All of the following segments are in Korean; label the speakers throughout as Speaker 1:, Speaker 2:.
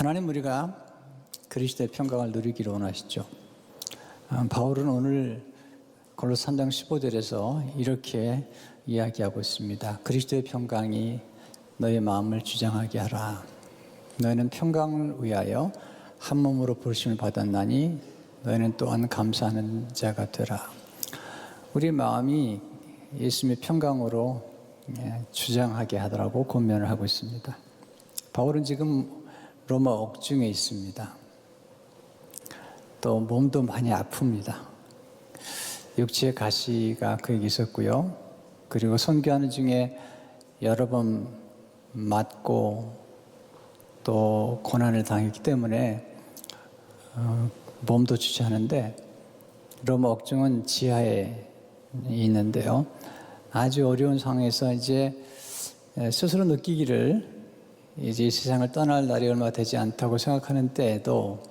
Speaker 1: 하나님, 우리가 그리스도의 평강을 누리기를 원하시죠. 바울은 오늘 골로새 3장 15절에서 이렇게 이야기하고 있습니다. 그리스도의 평강이 너의 마음을 주장하게 하라. 너희는 평강을 위하여 한 몸으로 부르심을 받았나니 너희는 또한 감사하는 자가 되라. 우리 마음이 예수님의 평강으로 주장하게 하더라고 권면을 하고 있습니다. 바울은 지금 로마 옥중에 있습니다. 또 몸도 많이 아픕니다. 육체의 가시가 그에게 있었고요. 그리고 선교하는 중에 여러 번 맞고 또 고난을 당했기 때문에 몸도 주저하는데, 로마 옥중은 지하에 있는데요. 아주 어려운 상황에서 이제 스스로 느끼기를 이제 이 세상을 떠날 날이 얼마 되지 않다고 생각하는 때에도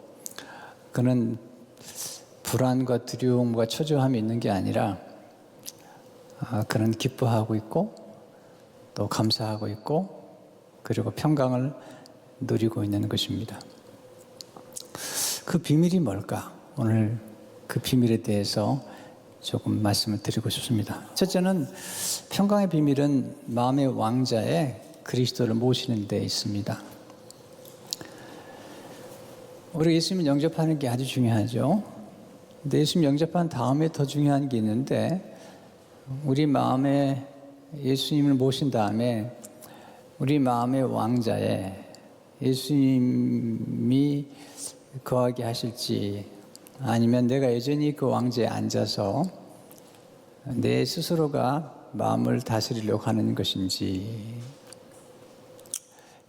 Speaker 1: 그는 불안과 두려움과 초조함이 있는 게 아니라 그는 기뻐하고 있고 또 감사하고 있고 그리고 평강을 누리고 있는 것입니다. 그 비밀이 뭘까? 오늘 그 비밀에 대해서 조금 말씀을 드리고 싶습니다. 첫째는 평강의 비밀은 마음의 왕자에 그리스도를 모시는 데 있습니다. 우리 예수님 영접하는 게 아주 중요하죠. 근데 예수님 영접한 다음에 더 중요한 게 있는데, 우리 마음에 예수님을 모신 다음에 우리 마음의 왕자에 예수님이 거하게 하실지, 아니면 내가 여전히 그 왕자에 앉아서 내 스스로가 마음을 다스리려고 하는 것인지.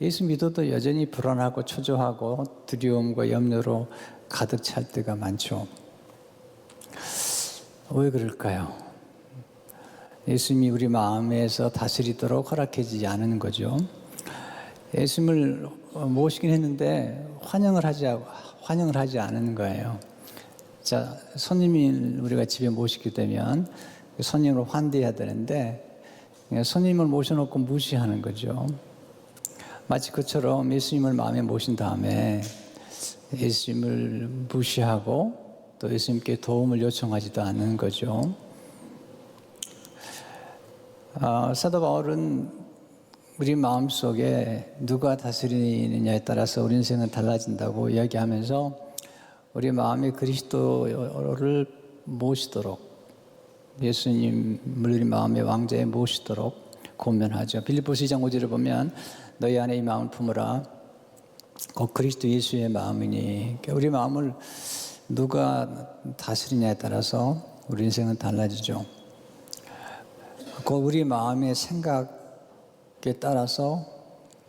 Speaker 1: 예수 믿어도 여전히 불안하고 초조하고 두려움과 염려로 가득 찰 때가 많죠. 왜 그럴까요? 예수님이 우리 마음에서 다스리도록 허락해지지 않은 거죠. 예수님을 모시긴 했는데 환영을 하지 않은 거예요. 자, 손님을 우리가 집에 모시게 되면 손님을 환대해야 되는데 손님을 모셔놓고 무시하는 거죠. 마치 그처럼 예수님을 마음에 모신 다음에 예수님을 무시하고 또 예수님께 도움을 요청하지도 않는 거죠. 사도 바울은 우리 마음속에 누가 다스리느냐에 따라서 우리 인생은 달라진다고 이야기하면서 우리 마음에 그리스도를 모시도록, 예수님을 우리 마음의 왕자에 모시도록 권면하죠. 빌립보서 2장 5절을 보면 너희 안에 이 마음을 품으라. 곧 그리스도 예수의 마음이니. 우리 마음을 누가 다스리냐에 따라서 우리 인생은 달라지죠. 곧 우리 마음의 생각에 따라서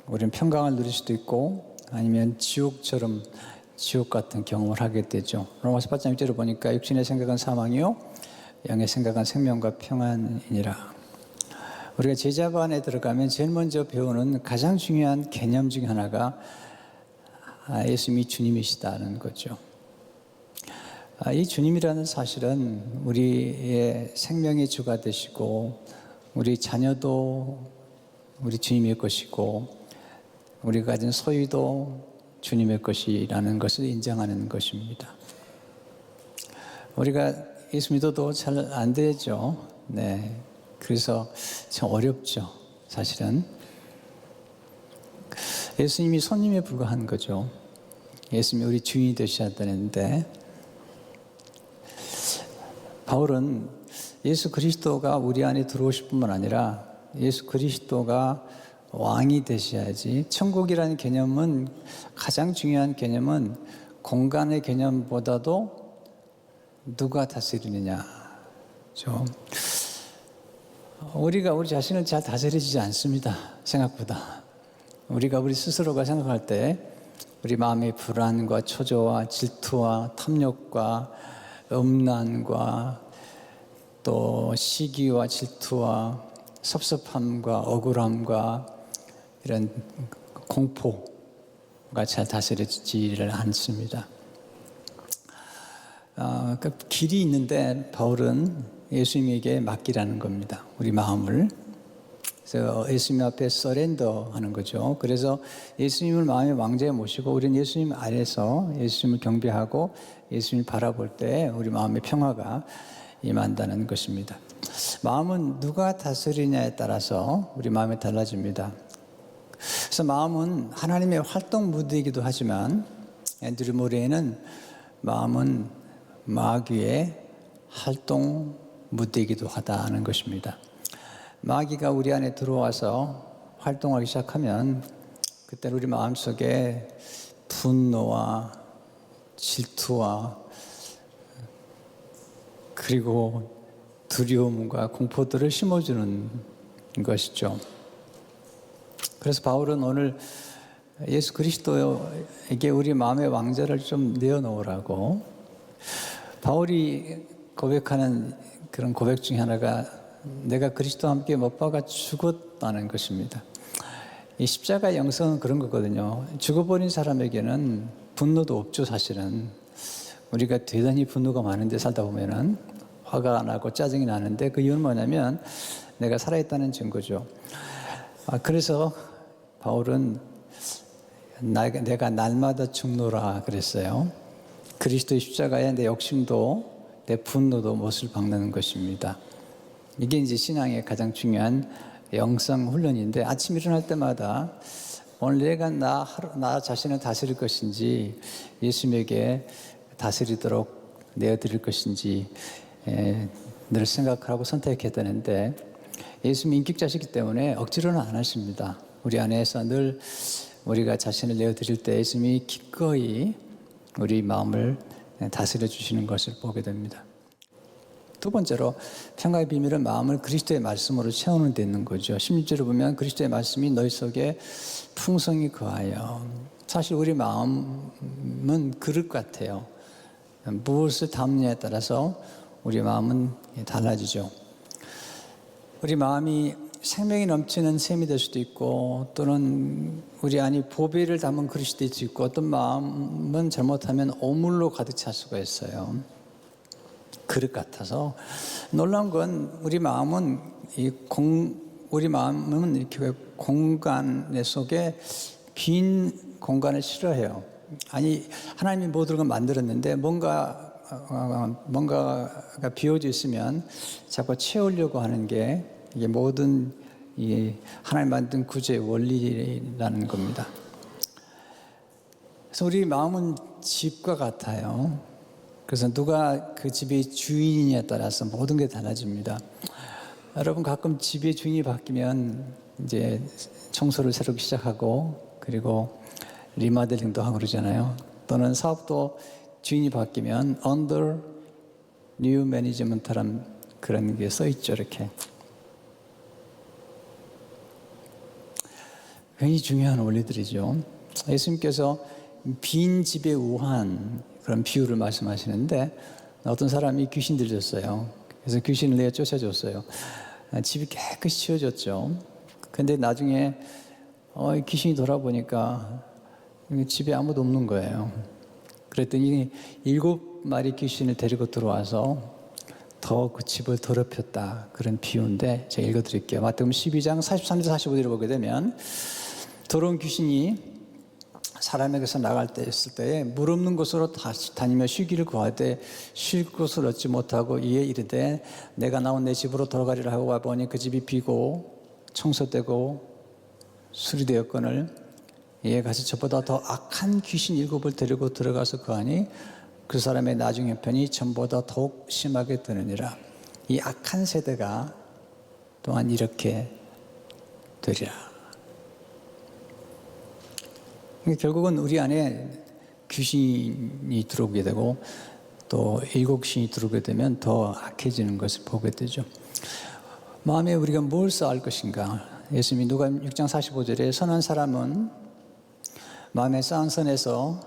Speaker 1: 우리는 평강을 누릴 수도 있고 아니면 지옥 같은 경험을 하게 되죠. 로마서 8장 6절을 보니까 육신의 생각은 사망이요 영의 생각은 생명과 평안이니라. 우리가 제자반에 들어가면 제일 먼저 배우는 가장 중요한 개념 중에 하나가 예수님이 주님이시다는 거죠. 이 주님이라는 사실은 우리의 생명의 주가 되시고 우리 자녀도 우리 주님의 것이고 우리가 가진 소유도 주님의 것이라는 것을 인정하는 것입니다. 우리가 예수 믿어도 잘 안 되죠. 네. 그래서 참 어렵죠. 사실은 예수님이 손님에 불과한 거죠. 예수님이 우리 주인이 되셔야 되는데, 바울은 예수 그리스도가 우리 안에 들어오실 뿐만 아니라 예수 그리스도가 왕이 되셔야지. 천국이라는 개념은, 가장 중요한 개념은 공간의 개념보다도 누가 다스리느냐. 우리가 우리 자신을 잘 다스리지 않습니다. 생각보다. 우리가 우리 스스로가 생각할 때 우리 마음의 불안과 초조와 질투와 탐욕과 음란과 또 시기와 질투와 섭섭함과 억울함과 이런 공포가 잘 다스려지지를 않습니다. 그 길이 있는데 바울은 예수님에게 맡기라는 겁니다. 우리 마음을. 그래서 예수님 앞에 서렌더 하는 거죠. 그래서 예수님을 마음의 왕자에 모시고 우리는 예수님 아래서 예수님을 경배하고 예수님을 바라볼 때 우리 마음의 평화가 임한다는 것입니다. 마음은 누가 다스리냐에 따라서 우리 마음이 달라집니다. 그래서 마음은 하나님의 활동 무대이기도 하지만 앤드류 모레이는 마음은 마귀의 활동 무대이기도 하다는 것입니다. 마귀가 우리 안에 들어와서 활동하기 시작하면 그때 우리 마음속에 분노와 질투와 그리고 두려움과 공포들을 심어주는 것이죠. 그래서 바울은 오늘 예수 그리스도에게 우리 마음의 왕자를 좀 내어놓으라고, 바울이 고백하는 그런 고백 중에 하나가 내가 그리스도와 함께 못 박아 죽었다는 것입니다. 이 십자가 영성은 그런 거거든요. 죽어버린 사람에게는 분노도 없죠, 사실은. 우리가 대단히 분노가 많은데 살다 보면은 화가 나고 짜증이 나는데 그 이유는 뭐냐면 내가 살아있다는 증거죠. 그래서 바울은 내가 날마다 죽노라 그랬어요. 그리스도의 십자가에 내 욕심도 내 분노도 못을 박는 것입니다. 이게 이제 신앙의 가장 중요한 영성 훈련인데, 아침 일어날 때마다 오늘 내가 나 자신을 다스릴 것인지 예수님에게 다스리도록 내어드릴 것인지 늘 생각하고 선택해야 되는데, 예수님 인격자시기 때문에 억지로는 안 하십니다. 우리 안에서 늘 우리가 자신을 내어드릴 때 예수님이 기꺼이 우리 마음을 다스려 주시는 것을 보게 됩니다. 두 번째로 평화의 비밀은 마음을 그리스도의 말씀으로 채우는 데 있는 거죠. 16절을 보면 그리스도의 말씀이 너희 속에 풍성히 거하여. 사실 우리 마음은 그릇 같아요. 무엇을 담느냐에 따라서 우리 마음은 달라지죠. 우리 마음이 생명이 넘치는 샘이 될 수도 있고, 또는 우리 안이 보배를 담은 그릇이 될 수 있고, 어떤 마음은 잘못하면 오물로 가득 찰 수가 있어요. 그릇 같아서. 놀라운 건 우리 마음은 이렇게 공간 속에 빈 공간을 싫어해요. 아니, 하나님이 모든 걸 만들었는데 뭔가가 비워져 있으면 자꾸 채우려고 하는 게 이게 모든 이 하나님 만든 구조의 원리라는 겁니다. 그래서 우리 마음은 집과 같아요. 그래서 누가 그 집의 주인이냐에 따라서 모든 게 달라집니다. 여러분, 가끔 집의 주인이 바뀌면 이제 청소를 새롭게 시작하고 그리고 리모델링도 하고 그러잖아요. 또는 사업도 주인이 바뀌면 under new management라는 그런 게 써 있죠, 이렇게. 굉장히 중요한 원리들이죠. 예수님께서 빈 집에 우한 그런 비유를 말씀하시는데, 어떤 사람이 귀신 들렸어요. 그래서 귀신을 내어 쫓아줬어요. 집이 깨끗이 치워졌죠. 근데 나중에 귀신이 돌아보니까 집에 아무도 없는 거예요. 그랬더니 7마리 귀신을 데리고 들어와서 더 그 집을 더럽혔다. 그런 비유인데 제가 읽어드릴게요. 마태복음 12장 43에서 45절을 보게 되면, 더러운 귀신이 사람에게서 나갈 때 있을 때에 물 없는 곳으로 다니며 쉬기를 구하되 쉴 곳을 얻지 못하고 이에 이르되 내가 나온 내 집으로 돌아가리라 하고 와보니 그 집이 비고 청소되고 수리되었거늘 이에 가서 저보다 더 악한 귀신 7을 데리고 들어가서 거하니 그 사람의 나중 형편이 전보다 더욱 심하게 되느니라. 이 악한 세대가 또한 이렇게 되리라. 결국은 우리 안에 귀신이 들어오게 되고 또 7신이 들어오게 되면 더 악해지는 것을 보게 되죠. 마음에 우리가 뭘 쌓을 것인가? 예수님이 누가복음 6장 45절에 선한 사람은 마음에 쌓은 선에서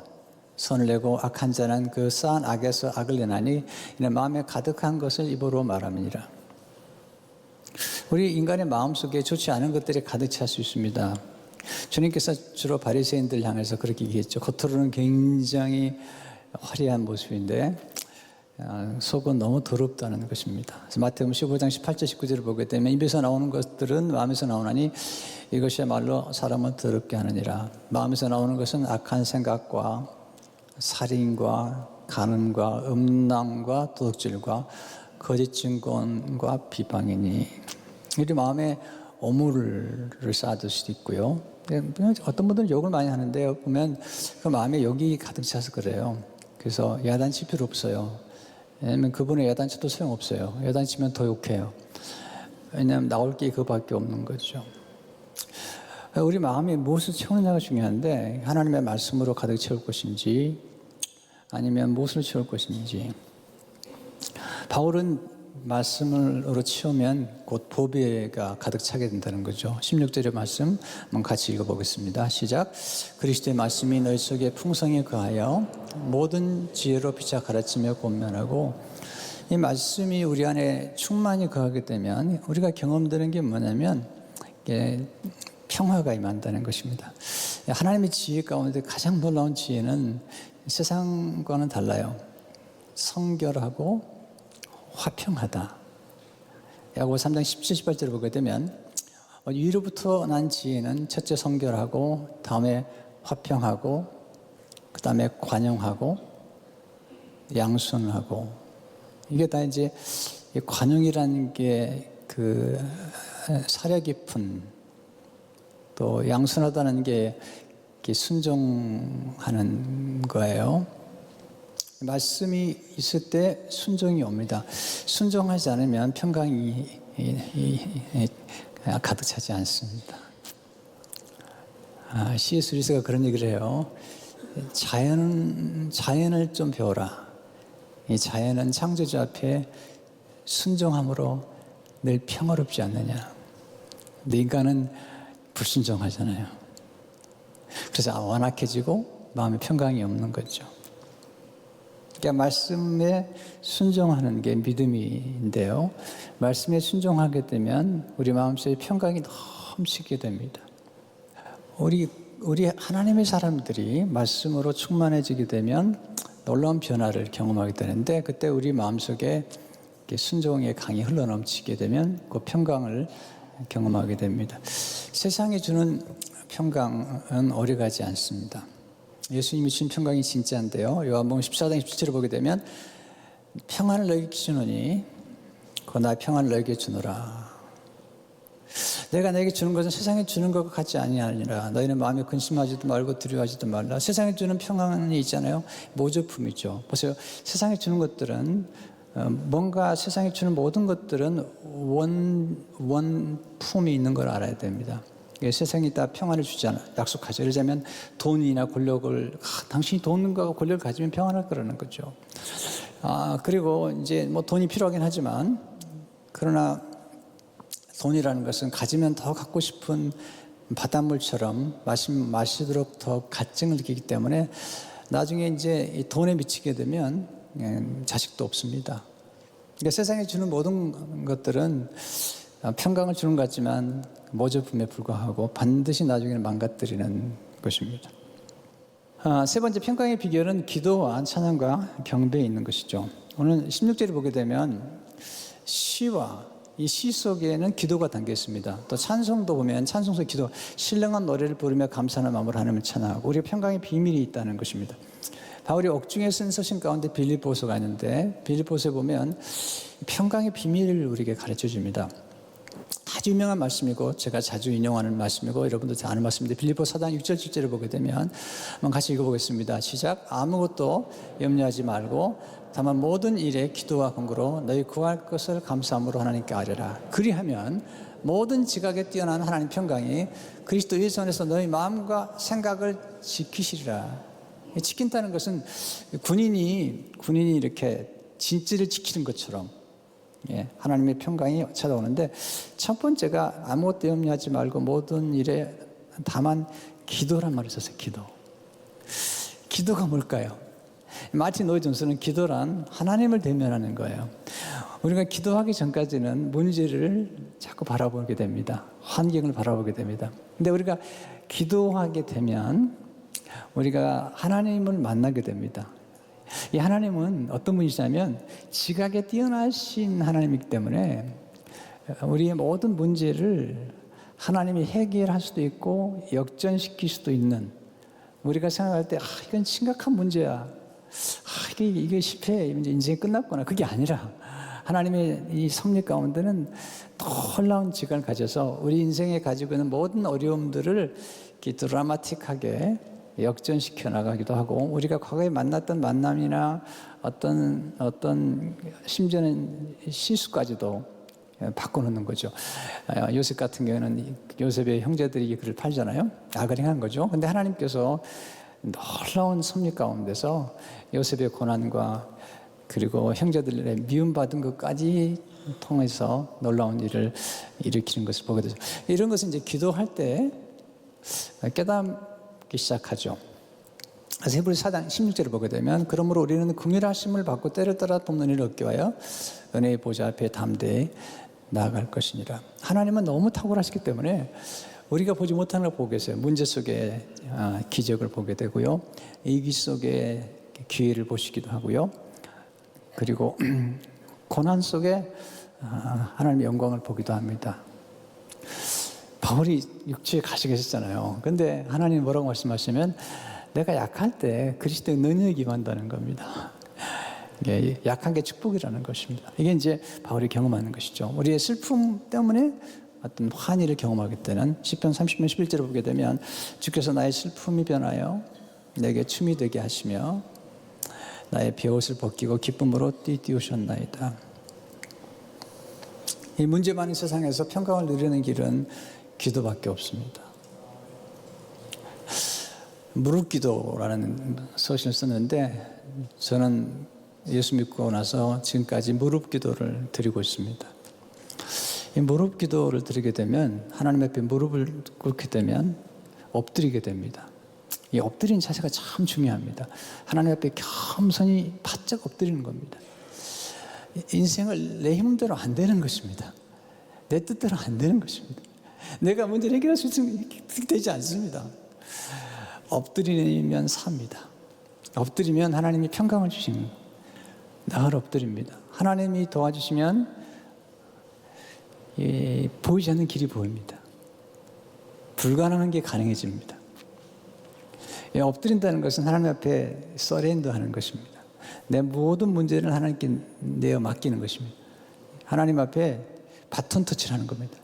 Speaker 1: 선을 내고 악한 자는 그 쌓은 악에서 악을 내나니 이는 마음에 가득한 것을 입으로 말함이니라. 우리 인간의 마음속에 좋지 않은 것들이 가득 찰 수 있습니다. 주님께서 주로 바리새인들 향해서 그렇게 얘기했죠. 겉으로는 굉장히 화려한 모습인데 속은 너무 더럽다는 것입니다. 그래서 마태복음 15장 18절 19절을 보게 되면 입에서 나오는 것들은 마음에서 나오나니 이것이야말로 사람을 더럽게 하느니라. 마음에서 나오는 것은 악한 생각과 살인과 간음과 음란과 도둑질과 거짓 증거과 비방이니. 우리 마음에 오물을 쌓아둘 수도 있고요. 어떤 분들은 욕을 많이 하는데요. 보면 그 마음에 욕이 가득 차서 그래요. 그래서 야단칠 필요 없어요. 왜냐하면 그분의 야단쳐도 소용없어요. 야단치면 더 욕해요. 왜냐하면 나올 게 그거밖에 없는 거죠. 우리 마음이 무엇을 채우느냐가 중요한데 하나님의 말씀으로 가득 채울 것인지 아니면 무엇을 채울 것인지. 바울은 말씀으로 채우면 곧 보배가 가득 차게 된다는 거죠. 16절의 말씀 한번 같이 읽어보겠습니다. 시작. 그리스도의 말씀이 너희 속에 풍성히 거하여 모든 지혜로 피차 가르치며 권면하고. 이 말씀이 우리 안에 충만히 거하게 되면 우리가 경험되는 게 뭐냐면 평화가 임한다는 것입니다. 하나님의 지혜 가운데 가장 놀라운 지혜는 세상과는 달라요. 성결하고 화평하다. 야고보 3장 17, 18절을 보게 되면 위로부터 난 지혜는 첫째 성결하고 다음에 화평하고 그 다음에 관용하고 양순하고. 이게 다 이제 관용이라는 게 그 사려 깊은, 또 양순하다는 게 순종하는 거예요. 말씀이 있을 때 순종이 옵니다. 순종하지 않으면 평강이 가득 차지 않습니다. C.S. 루이스가 그런 얘기를 해요. 자연을 좀 배워라. 이 자연은 창조주 앞에 순종함으로 늘 평화롭지 않느냐. 근데 인간은 불순종하잖아요. 그래서 완악해지고 마음에 평강이 없는 거죠. 그러니까 말씀에 순종하는 게 믿음인데요. 말씀에 순종하게 되면 우리 마음속에 평강이 넘치게 됩니다. 우리 하나님의 사람들이 말씀으로 충만해지게 되면 놀라운 변화를 경험하게 되는데, 그때 우리 마음속에 순종의 강이 흘러넘치게 되면 그 평강을 경험하게 됩니다. 세상이 주는 평강은 오래가지 않습니다. 예수님이 주신 평강이 진짜인데요. 요한복음 14장 17절을 보게 되면 평안을 너희에게 주노니 그 나의 평안을 너희에게 주노라. 내가 너에게 주는 것은 세상에 주는 것과 같지 아니하니라. 너희는 마음에 근심하지도 말고 두려워하지도 말라. 세상에 주는 평안이 있잖아요. 모조품이죠. 보세요. 세상에 주는 것들은 뭔가 세상에 주는 모든 것들은 원품이 있는 걸 알아야 됩니다. 세상이 다 평안을 주지 않아 약속하죠. 예를 들자면 돈이나 권력을 당신이 돈과 권력을 가지면 평안할 거라는 거죠. 그리고 이제 뭐 돈이 필요하긴 하지만, 그러나 돈이라는 것은 가지면 더 갖고 싶은 바닷물처럼 마시도록 더 갈증을 느끼기 때문에 나중에 이제 이 돈에 미치게 되면 자식도 없습니다. 그러니까 세상에 주는 모든 것들은 평강을 주는 것 같지만 모조품에 불과하고 반드시 나중에는 망가뜨리는 것입니다. 세 번째 평강의 비결은 기도와 찬양과 경배에 있는 것이죠. 오늘 16절을 보게 되면 이 시 속에는 기도가 담겨 있습니다. 또 찬송도 보면 찬송서 기도, 신령한 노래를 부르며 감사하는 마음으로 하나님을 찬양하고, 우리가 평강의 비밀이 있다는 것입니다. 바울이 옥중에 쓴 서신 가운데 빌립보서가 있는데, 빌립보서에 보면 평강의 비밀을 우리에게 가르쳐 줍니다. 아주 유명한 말씀이고 제가 자주 인용하는 말씀이고 여러분도 잘 아는 말씀인데, 빌립보 4장 6절 7절을 보게 되면 한번 같이 읽어보겠습니다. 시작. 아무것도 염려하지 말고 다만 모든 일에 기도와 간구로 너희 구할 것을 감사함으로 하나님께 아뢰라. 그리하면 모든 지각에 뛰어난 하나님 평강이 그리스도 예수 안에서 너희 마음과 생각을 지키시리라. 지킨다는 것은 군인이 이렇게 진지를 지키는 것처럼 하나님의 평강이 찾아오는데, 첫 번째가 아무것도 염려하지 말고 모든 일에 다만 기도란 말을 썼어요. 기도가 뭘까요? 마틴 로이드 존슨은 기도란 하나님을 대면하는 거예요. 우리가 기도하기 전까지는 문제를 자꾸 바라보게 됩니다. 환경을 바라보게 됩니다. 근데 우리가 기도하게 되면 우리가 하나님을 만나게 됩니다. 이 하나님은 어떤 분이시냐면 지각에 뛰어나신 하나님이기 때문에 우리의 모든 문제를 하나님이 해결할 수도 있고 역전시킬 수도 있는, 우리가 생각할 때 이건 심각한 문제야, 이게 실패, 이제 인생이 끝났구나, 그게 아니라 하나님의 이 섭리 가운데는 놀라운 지각을 가져서 우리 인생에 가지고 있는 모든 어려움들을 이렇게 드라마틱하게 역전시켜 나가기도 하고, 우리가 과거에 만났던 만남이나 어떤 심지어는 실수까지도 바꿔놓는 거죠. 요셉 같은 경우에는 요셉의 형제들이 그를 팔잖아요. 아그링한 거죠. 근데 하나님께서 놀라운 섭리 가운데서 요셉의 고난과 그리고 형제들의 미움받은 것까지 통해서 놀라운 일을 일으키는 것을 보게 되죠. 이런 것은 이제 기도할 때 깨닫기 시작하죠. 그래서 히브리서 4장 16절을 보게 되면, 그러므로 우리는 긍휼하심을 받고 때를 따라 돕는 일을 얻기 위하여 은혜의 보좌 앞에 담대히 나아갈 것이니라. 하나님은 너무 탁월하시기 때문에 우리가 보지 못하는 걸 보고 계세요. 문제 속에 기적을 보게 되고요, 위기 속에 기회를 보시기도 하고요, 그리고 고난 속에 하나님의 영광을 보기도 합니다. 바울이 육지에 가시 계셨잖아요. 근데 하나님 뭐라고 말씀하시면, 내가 약할 때 그리스도의 능력이 임한다는 겁니다. 이게 약한 게 축복이라는 것입니다. 이게 이제 바울이 경험하는 것이죠. 우리의 슬픔 때문에 어떤 환희를 경험하게 되는, 시편 30편 11절을 보게 되면, 주께서 나의 슬픔이 변하여 내게 춤이 되게 하시며 나의 베옷을 벗기고 기쁨으로 띠띠우셨나이다. 이 문제 많은 세상에서 평강을 누리는 길은 기도밖에 없습니다. 무릎기도라는 서신을 썼는데, 저는 예수 믿고 나서 지금까지 무릎기도를 드리고 있습니다. 이 무릎기도를 드리게 되면, 하나님 앞에 무릎을 꿇게 되면 엎드리게 됩니다. 이 엎드리는 자세가 참 중요합니다. 하나님 앞에 겸손히 바짝 엎드리는 겁니다. 인생을 내 힘대로 안 되는 것입니다. 내 뜻대로 안 되는 것입니다. 내가 문제를 해결할 수 있으면 되지 않습니다. 엎드리면 삽니다. 엎드리면 하나님이 평강을 주시는 거예요. 늘 엎드립니다. 하나님이 도와주시면 보이지 않는 길이 보입니다. 불가능한 게 가능해집니다. 엎드린다는 것은 하나님 앞에 서렌더하는 것입니다. 내 모든 문제를 하나님께 내어 맡기는 것입니다. 하나님 앞에 바톤 터치를 하는 겁니다.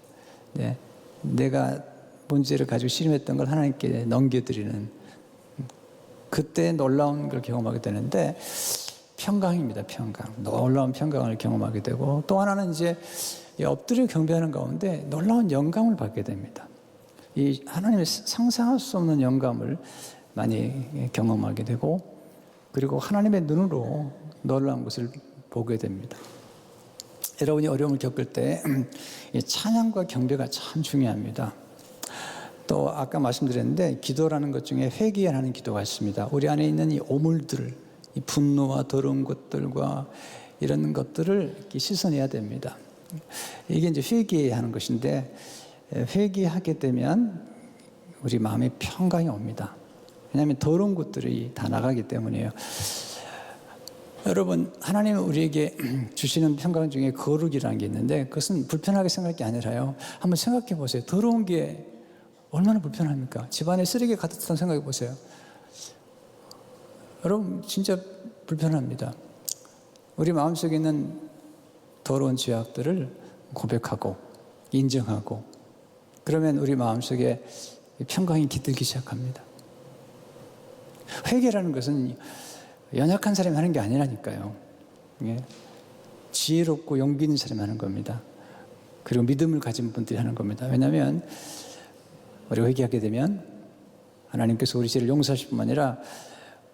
Speaker 1: 내가 문제를 가지고 씨름했던 걸 하나님께 넘겨드리는, 그때 놀라운 걸 경험하게 되는데, 평강입니다. 평강. 놀라운 평강을 경험하게 되고, 또 하나는 이제 엎드려 경배하는 가운데 놀라운 영감을 받게 됩니다. 이 하나님의 상상할 수 없는 영감을 많이 경험하게 되고, 그리고 하나님의 눈으로 놀라운 것을 보게 됩니다. 여러분이 어려움을 겪을 때 찬양과 경배가 참 중요합니다. 또 아까 말씀드렸는데, 기도라는 것 중에 회개하는 기도가 있습니다. 우리 안에 있는 이 오물들, 이 분노와 더러운 것들과 이런 것들을 이렇게 씻어내야 됩니다. 이게 이제 회개하는 것인데, 회개하게 되면 우리 마음에 평강이 옵니다. 왜냐하면 더러운 것들이 다 나가기 때문이에요. 여러분, 하나님은 우리에게 주시는 평강 중에 거룩이라는 게 있는데, 그것은 불편하게 생각할 게 아니라요, 한번 생각해 보세요. 더러운 게 얼마나 불편합니까? 집안에 쓰레기 가득 찬 생각해 보세요. 여러분, 진짜 불편합니다. 우리 마음속에 있는 더러운 죄악들을 고백하고 인정하고, 그러면 우리 마음속에 평강이 깃들기 시작합니다. 회개라는 것은 연약한 사람이 하는 게 아니라니까요. 지혜롭고 용기 있는 사람이 하는 겁니다. 그리고 믿음을 가진 분들이 하는 겁니다. 왜냐하면 우리가 회개하게 되면 하나님께서 우리 죄를 용서하실 뿐만 아니라,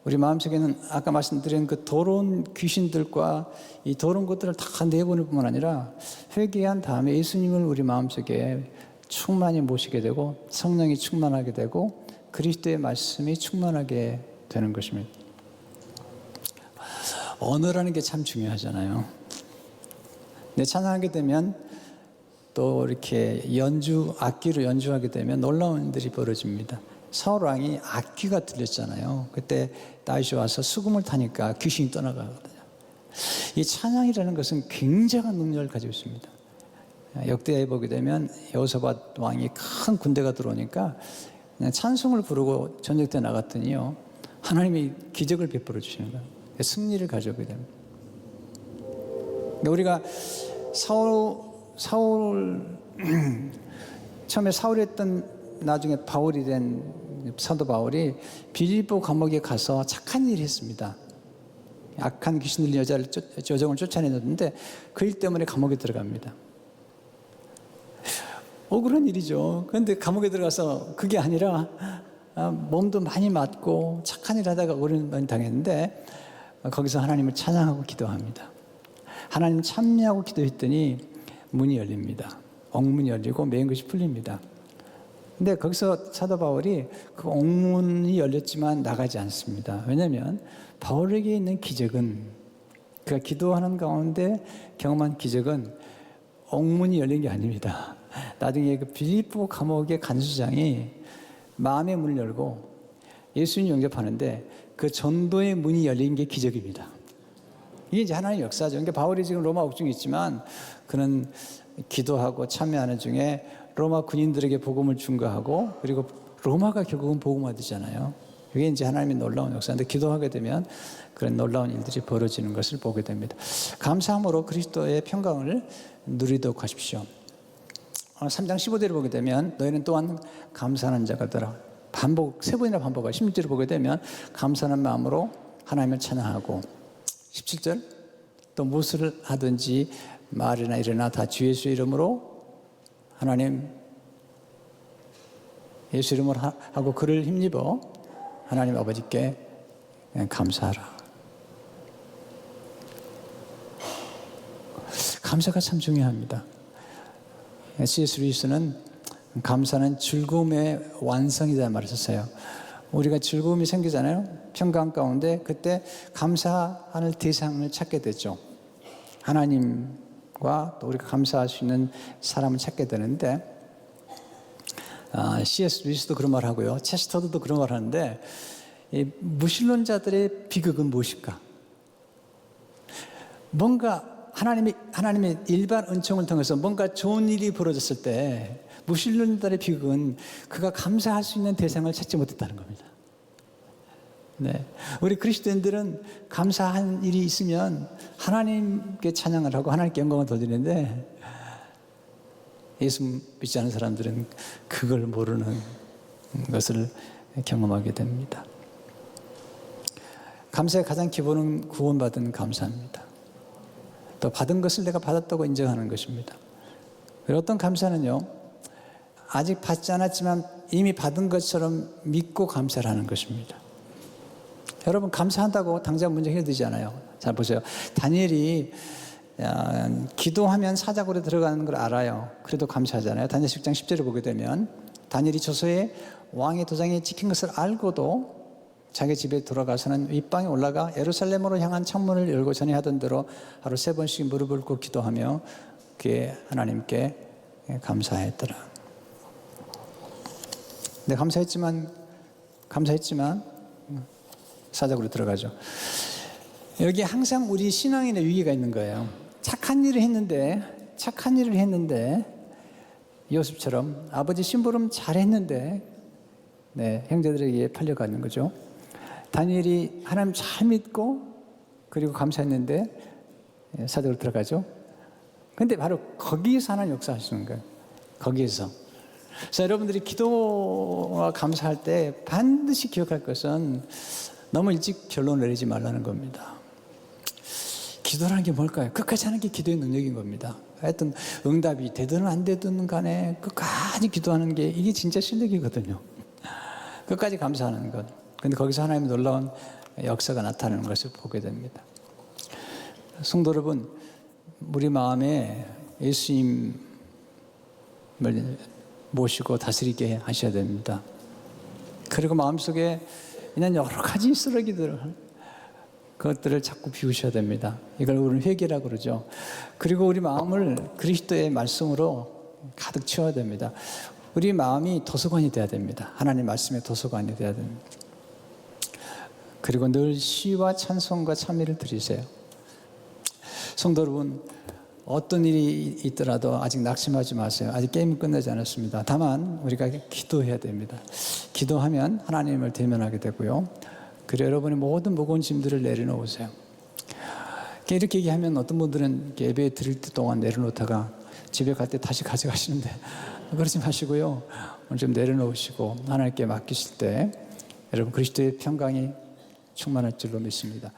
Speaker 1: 우리 마음속에는 아까 말씀드린 그 더러운 귀신들과 이 더러운 것들을 다 내보낼 뿐만 아니라, 회개한 다음에 예수님을 우리 마음속에 충만히 모시게 되고, 성령이 충만하게 되고, 그리스도의 말씀이 충만하게 되는 것입니다. 언어라는 게 참 중요하잖아요. 내 찬양하게 되면, 또 이렇게 악기로 연주하게 되면 놀라운 일들이 벌어집니다. 사울 왕이 악귀가 들렸잖아요. 그때 다윗이 와서 수금을 타니까 귀신이 떠나가거든요. 이 찬양이라는 것은 굉장한 능력을 가지고 있습니다. 역대에 보게 되면 여호사밧 왕이 큰 군대가 들어오니까 그냥 찬송을 부르고 전쟁터에 나갔더니요, 하나님이 기적을 베풀어 주시는 거예요. 승리를 가져오게 됩니다. 우리가 사울 처음에 사울이 했던, 나중에 바울이 된 사도 바울이 빌립보 감옥에 가서 착한 일을 했습니다. 악한 귀신 들린 여정을 쫓아내는데 그 일 때문에 감옥에 들어갑니다. 억울한 일이죠. 그런데 감옥에 들어가서 그게 아니라 몸도 많이 맞고 착한 일 하다가 억울한 일 당했는데 거기서 하나님을 찬양하고 기도합니다. 하나님 찬미하고 기도했더니 문이 열립니다. 옥문이 열리고 매인 것이 풀립니다. 근데 거기서 사도 바울이 그 옥문이 열렸지만 나가지 않습니다. 왜냐하면 바울에게 있는 기적은, 그가 기도하는 가운데 경험한 기적은 옥문이 열린 게 아닙니다. 나중에 그 빌립보 감옥의 간수장이 마음의 문을 열고 예수님 영접하는데 그 전도의 문이 열린 게 기적입니다. 이게 이제 하나님의 역사죠. 그러니까 바울이 지금 로마 옥중에 있지만 그는 기도하고 참여하는 중에 로마 군인들에게 복음을 증거하고, 그리고 로마가 결국은 복음화되잖아요. 이게 이제 하나님의 놀라운 역사인데, 기도하게 되면 그런 놀라운 일들이 벌어지는 것을 보게 됩니다. 감사함으로 그리스도의 평강을 누리도록 하십시오. 3장 15절을 보게 되면 너희는 또한 감사하는 자가 되라. 세 번이나 반복하고 16절을 보게 되면 감사하는 마음으로 하나님을 찬양하고, 17절 또 무엇을 하든지 말이나 일이나 다 주 예수 이름으로 하나님 예수 이름으로 하고 그를 힘입어 하나님 아버지께 감사하라. 감사가 참 중요합니다. C.S. 루이스는 감사는 즐거움의 완성이다 말을 썼어요. 우리가 즐거움이 생기잖아요. 평강 가운데 그때 감사할 대상을 찾게 되죠. 하나님과 또 우리가 감사할 수 있는 사람을 찾게 되는데, C.S. 루이스도 그런 말 하고요, 체스터도 그런 말 하는데, 이 무신론자들의 비극은 무엇일까? 뭔가 하나님의 일반 은총을 통해서 뭔가 좋은 일이 벌어졌을 때 무신론자들의 비극은 그가 감사할 수 있는 대상을 찾지 못했다는 겁니다. 네, 우리 그리스도인들은 감사한 일이 있으면 하나님께 찬양을 하고 하나님께 영광을 돌리는데, 예수 믿지 않은 사람들은 그걸 모르는 것을 경험하게 됩니다. 감사의 가장 기본은 구원받은 감사입니다. 또 받은 것을 내가 받았다고 인정하는 것입니다. 어떤 감사는요, 아직 받지 않았지만 이미 받은 것처럼 믿고 감사를 하는 것입니다. 여러분, 감사한다고 당장 문제 해결되지 않아요. 잘 보세요. 다니엘이 기도하면 사자굴에 들어가는 걸 알아요. 그래도 감사하잖아요. 다니엘 10장 10절을 보게 되면 다니엘이 저소에 왕의 도장이 찍힌 것을 알고도 자기 집에 돌아가서는 윗방에 올라가 예루살렘으로 향한 창문을 열고 전에 하던 대로 하루 3번씩 무릎을 꿇고 기도하며 그의 하나님께 감사했더라. 근데 감사했지만 사자굴에 들어가죠. 여기 항상 우리 신앙인의 위기가 있는 거예요. 착한 일을 했는데 요셉처럼 아버지 심부름 잘했는데 형제들에게 팔려가는 거죠. 다니엘이 하나님 잘 믿고 그리고 감사했는데 사자굴에 들어가죠. 근데 바로 거기에서 하나님 역사하시는 거예요. 거기에서. 그래서 여러분들이 기도와 감사할 때 반드시 기억할 것은 너무 일찍 결론을 내리지 말라는 겁니다. 기도라는 게 뭘까요? 끝까지 하는 게 기도의 능력인 겁니다. 하여튼 응답이 되든 안 되든 간에 끝까지 기도하는 게 이게 진짜 실력이거든요. 끝까지 감사하는 것. 그런데 거기서 하나님의 놀라운 역사가 나타나는 것을 보게 됩니다. 성도 여러분, 우리 마음에 예수님을 모시고 다스리게 하셔야 됩니다. 그리고 마음속에 있는 여러 가지 쓰레기들, 그것들을 자꾸 비우셔야 됩니다. 이걸 우리는 회개라고 그러죠. 그리고 우리 마음을 그리스도의 말씀으로 가득 채워야 됩니다. 우리 마음이 도서관이 돼야 됩니다. 하나님 말씀의 도서관이 돼야 됩니다. 그리고 늘 시와 찬송과 찬미를 드리세요. 성도 여러분, 어떤 일이 있더라도 아직 낙심하지 마세요. 아직 게임은 끝나지 않았습니다. 다만 우리가 기도해야 됩니다. 기도하면 하나님을 대면하게 되고요. 그리고 여러분의 모든 무거운 짐들을 내려놓으세요. 이렇게 얘기하면 어떤 분들은 예배 드릴 때 동안 내려놓다가 집에 갈 때 다시 가져가시는데 그러지 마시고요. 오늘 좀 내려놓으시고 하나님께 맡기실 때 여러분 그리스도의 평강이 충만할 줄로 믿습니다.